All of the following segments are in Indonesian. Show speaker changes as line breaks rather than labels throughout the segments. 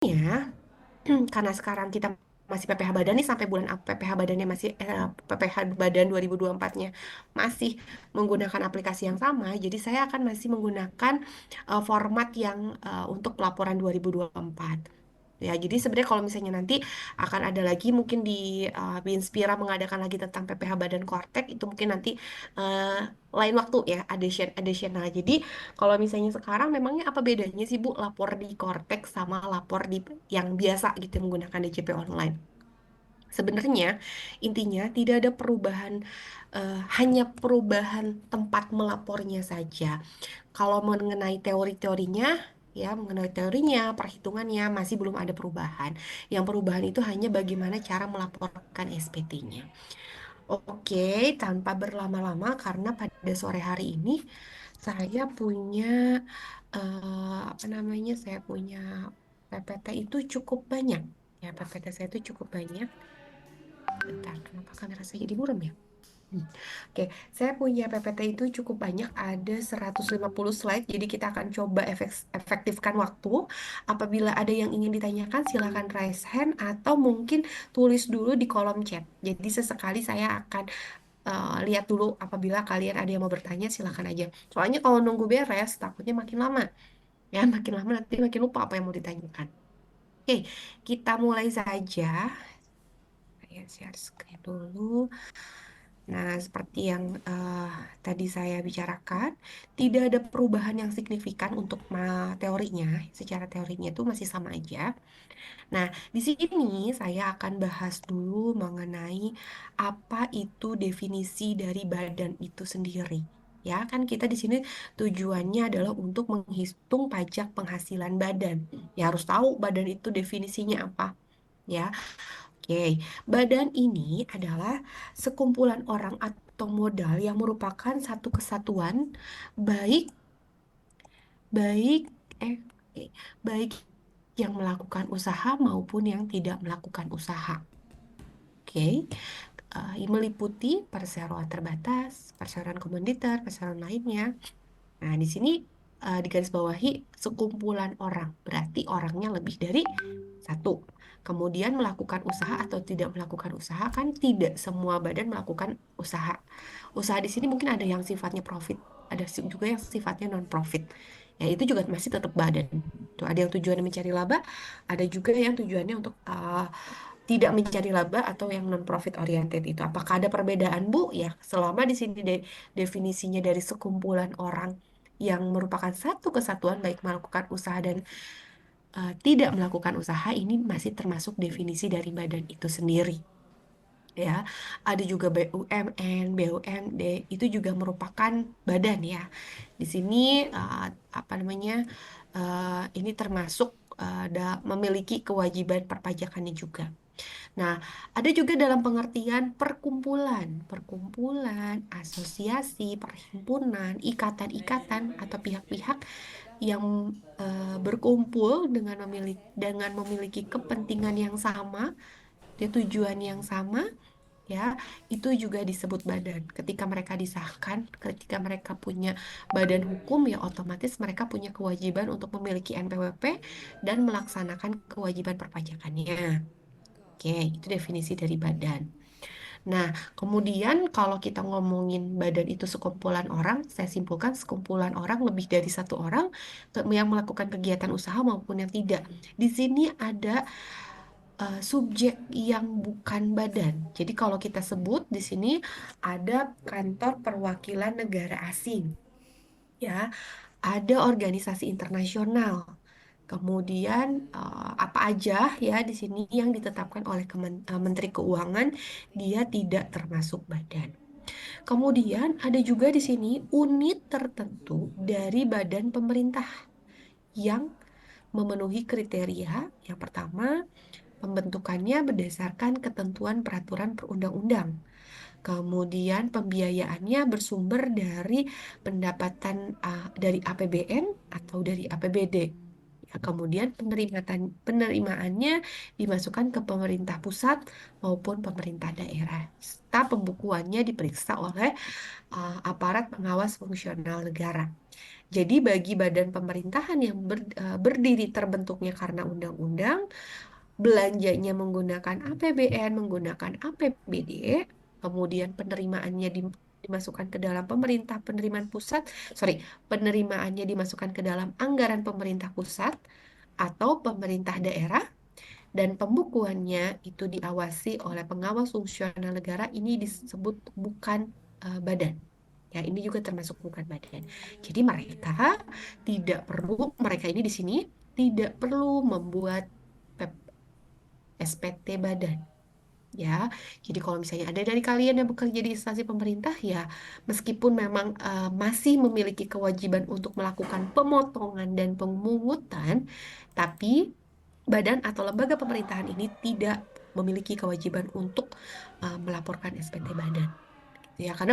sebenarnya karena sekarang kita masih PPh Badan nih sampai bulan PPh Badannya masih PPh Badan 2024-nya masih menggunakan aplikasi yang sama. Jadi saya akan masih menggunakan format yang untuk pelaporan 2024. Ya, jadi sebenarnya kalau misalnya nanti akan ada lagi mungkin di Binspira mengadakan lagi tentang PPh Badan Kortek itu mungkin nanti eh, lain waktu ya additional. Jadi kalau misalnya sekarang memangnya apa bedanya sih Bu lapor di Kortek sama lapor di yang biasa gitu menggunakan DJP online? Sebenarnya intinya tidak ada perubahan, hanya perubahan tempat melapornya saja. Kalau mengenai teori-teorinya, ya mengenai teorinya, perhitungannya masih belum ada perubahan. Yang perubahan itu hanya bagaimana cara melaporkan SPT-nya. Oke, tanpa berlama-lama karena pada sore hari ini saya punya apa namanya? Saya punya PPT itu cukup banyak. Ya, PPT saya itu cukup banyak. Bentar, kenapa kamera saya jadi buram ya? Hmm. Oke, saya punya PPT itu cukup banyak, ada 150 slide, jadi kita akan coba efektifkan waktu. Apabila ada yang ingin ditanyakan, silakan raise hand atau mungkin tulis dulu di kolom chat. Jadi sesekali saya akan lihat dulu apabila kalian ada yang mau bertanya, silakan aja. Soalnya kalau nunggu beres, takutnya makin lama. Ya, makin lama nanti makin lupa apa yang mau ditanyakan. Oke, kita mulai saja. Saya share screen dulu. Nah, seperti yang tadi saya bicarakan, tidak ada perubahan yang signifikan untuk teorinya. Secara teorinya itu masih sama aja. Nah, di sini saya akan bahas dulu mengenai apa itu definisi dari badan itu sendiri. Ya, kan kita di sini tujuannya adalah untuk menghitung pajak penghasilan badan. Ya, harus tahu badan itu definisinya apa. Ya, oke, badan ini adalah sekumpulan orang atau modal yang merupakan satu kesatuan baik baik eh oke, baik yang melakukan usaha maupun yang tidak melakukan usaha. Oke, ini meliputi perseroan terbatas, perseroan komoditer, perseroan lainnya. Nah, di sini digarisbawahi sekumpulan orang, berarti orangnya lebih dari satu. Kemudian melakukan usaha atau tidak melakukan usaha kan tidak semua badan melakukan usaha. Usaha di sini mungkin ada yang sifatnya profit, ada juga yang sifatnya non profit. Ya, itu juga masih tetap badan. Tuh, ada yang tujuannya mencari laba, ada juga yang tujuannya untuk tidak mencari laba atau yang non profit oriented itu. Apakah ada perbedaan, Bu? Ya, selama di sini definisinya dari sekumpulan orang yang merupakan satu kesatuan baik melakukan usaha dan tidak melakukan usaha ini masih termasuk definisi dari badan itu sendiri. Ya, ada juga BUMN, BUMD itu juga merupakan badan ya. Di sini eh, apa namanya? Ini termasuk memiliki kewajiban perpajakannya juga. Nah, ada juga dalam pengertian perkumpulan, perkumpulan, asosiasi, perhimpunan, ikatan-ikatan atau pihak-pihak yang berkumpul dengan memiliki kepentingan yang sama, dia tujuan yang sama, ya, itu juga disebut badan. Ketika mereka disahkan, ketika mereka punya badan hukum, ya otomatis mereka punya kewajiban untuk memiliki NPWP dan melaksanakan kewajiban perpajakannya. Oke, itu definisi dari badan. Nah, kemudian kalau kita ngomongin badan itu sekumpulan orang, saya simpulkan sekumpulan orang lebih dari satu orang yang melakukan kegiatan usaha maupun yang tidak. Di sini ada subjek yang bukan badan. Jadi kalau kita sebut di sini ada kantor perwakilan negara asing, ya, ada organisasi internasional. Kemudian apa aja ya di sini yang ditetapkan oleh Menteri Keuangan dia tidak termasuk badan. Kemudian ada juga di sini unit tertentu dari badan pemerintah yang memenuhi kriteria. Yang pertama, pembentukannya berdasarkan ketentuan peraturan perundang-undang. Kemudian pembiayaannya bersumber dari pendapatan dari APBN atau dari APBD. Ya, kemudian penerimaannya dimasukkan ke pemerintah pusat maupun pemerintah daerah. Serta pembukuannya diperiksa oleh aparat pengawas fungsional negara. Jadi bagi badan pemerintahan yang berdiri terbentuknya karena undang-undang, belanjanya menggunakan APBN, menggunakan APBD, kemudian penerimaannya dimasukkan ke dalam pemerintah penerimaan pusat, sorry, penerimaannya dimasukkan ke dalam anggaran pemerintah pusat atau pemerintah daerah, dan pembukuannya itu diawasi oleh pengawas fungsional negara, ini disebut bukan badan. Ya, ini juga termasuk bukan badan. Jadi mereka ini di sini tidak perlu membuat SPT badan. Ya, jadi kalau misalnya ada dari kalian yang bekerja di instansi pemerintah, ya meskipun memang masih memiliki kewajiban untuk melakukan pemotongan dan pemungutan, tapi badan atau lembaga pemerintahan ini tidak memiliki kewajiban untuk melaporkan SPT badan. Ya, karena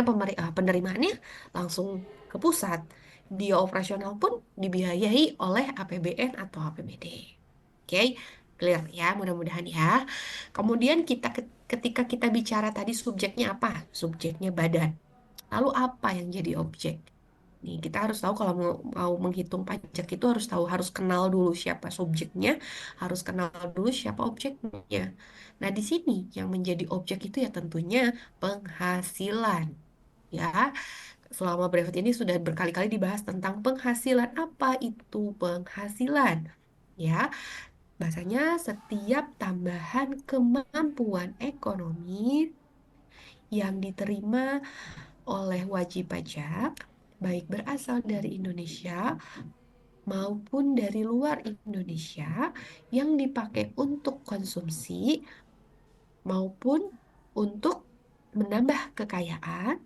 penerimaannya langsung ke pusat. Dia operasional pun dibiayai oleh APBN atau APBD. Oke, clear ya, mudah-mudahan ya. Kemudian ketika kita bicara tadi subjeknya apa? Subjeknya badan. Lalu apa yang jadi objek? Nih, kita harus tahu kalau mau menghitung pajak itu harus tahu, harus kenal dulu siapa subjeknya, harus kenal dulu siapa objeknya. Nah, di sini yang menjadi objek itu ya tentunya penghasilan. Ya, selama brevet ini sudah berkali-kali dibahas tentang penghasilan. Apa itu penghasilan? Ya, bahasanya setiap tambahan kemampuan ekonomi yang diterima oleh wajib pajak, baik berasal dari Indonesia maupun dari luar Indonesia, yang dipakai untuk konsumsi maupun untuk menambah kekayaan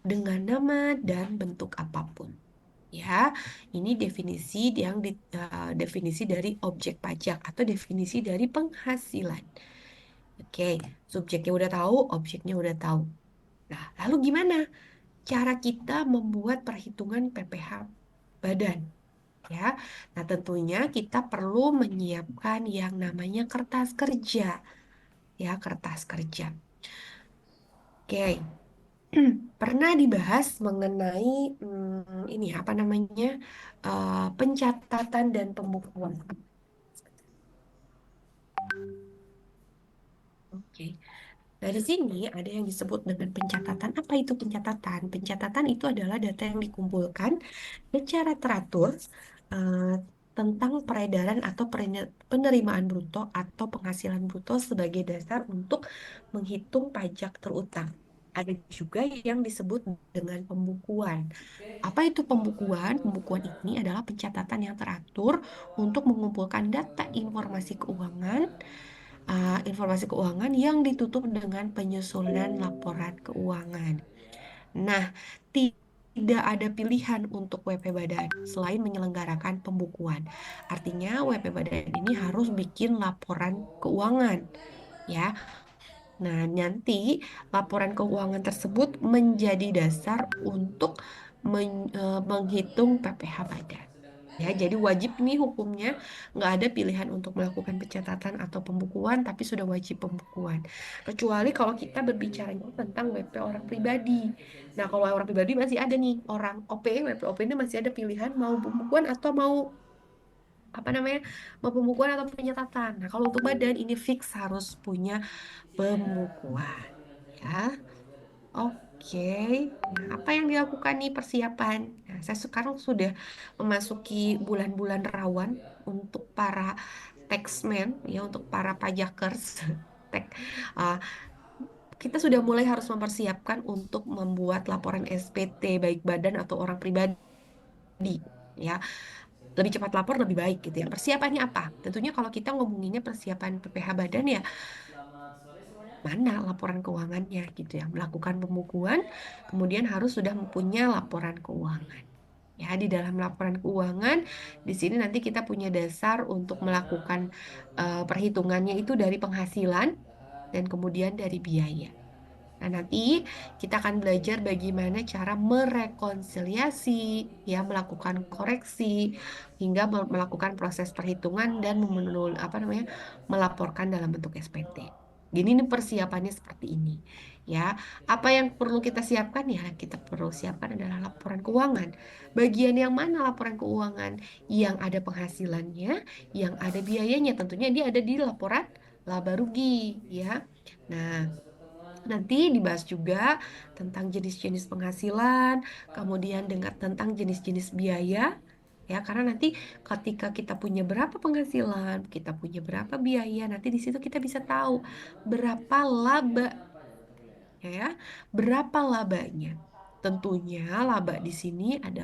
dengan nama dan bentuk apapun. Ya, ini definisi dari objek pajak atau definisi dari penghasilan. Oke, subjeknya udah tahu, objeknya udah tahu. Nah, lalu gimana cara kita membuat perhitungan PPh badan? Ya, nah tentunya kita perlu menyiapkan yang namanya kertas kerja. Ya, kertas kerja. Oke, pernah dibahas mengenai ini apa namanya pencatatan dan pembukuan. Oke. Dari sini ada yang disebut dengan pencatatan. Apa itu pencatatan? Pencatatan itu adalah data yang dikumpulkan secara teratur eh, tentang peredaran atau penerimaan bruto atau penghasilan bruto sebagai dasar untuk menghitung pajak terutang. Ada juga yang disebut dengan pembukuan. Apa itu pembukuan? Pembukuan ini adalah pencatatan yang teratur untuk mengumpulkan data informasi keuangan yang ditutup dengan penyusunan laporan keuangan. Nah, tidak ada pilihan untuk WP Badan selain menyelenggarakan pembukuan. Artinya, WP Badan ini harus bikin laporan keuangan, ya. Nah, nanti laporan keuangan tersebut menjadi dasar untuk menghitung PPh Badan. Ya, jadi wajib nih hukumnya, nggak ada pilihan untuk melakukan pencatatan atau pembukuan, tapi sudah wajib pembukuan. Kecuali kalau kita berbicara tentang WP orang pribadi. Nah, kalau orang pribadi masih ada nih orang OP, WP OP ini masih ada pilihan mau pembukuan atau mau apa namanya, mau pembukuan atau pencatatan. Nah, kalau untuk badan ini fix harus punya pembukuan. Ya, oke. Nah, apa yang dilakukan nih persiapan? Nah, saya sekarang sudah memasuki bulan-bulan rawan untuk para taxman, ya, untuk para pajakers. Tek, uh, kita sudah mulai harus mempersiapkan untuk membuat laporan SPT baik badan atau orang pribadi. Ya, lebih cepat lapor lebih baik gitu ya. Persiapannya apa? Tentunya kalau kita ngomonginnya persiapan PPh badan ya mana laporan keuangannya gitu ya. Melakukan pembukuan, kemudian harus sudah mempunyai laporan keuangan. Ya, di dalam laporan keuangan, di sini nanti kita punya dasar untuk melakukan perhitungannya itu dari penghasilan dan kemudian dari biaya. Nah, nanti kita akan belajar bagaimana cara merekonsiliasi, ya, melakukan koreksi, hingga melakukan proses perhitungan dan apa namanya, melaporkan dalam bentuk SPT. Gini nih persiapannya seperti ini. Ya, apa yang perlu kita siapkan ya? Kita perlu siapkan adalah laporan keuangan. Bagian yang mana laporan keuangan? Yang ada penghasilannya, yang ada biayanya. Tentunya dia ada di laporan laba rugi, ya. Nah, nanti dibahas juga tentang jenis-jenis penghasilan, kemudian dengar tentang jenis-jenis biaya, ya, karena nanti ketika kita punya berapa penghasilan, kita punya berapa biaya, nanti di situ kita bisa tahu berapa laba, ya, berapa labanya. Tentunya laba di sini ada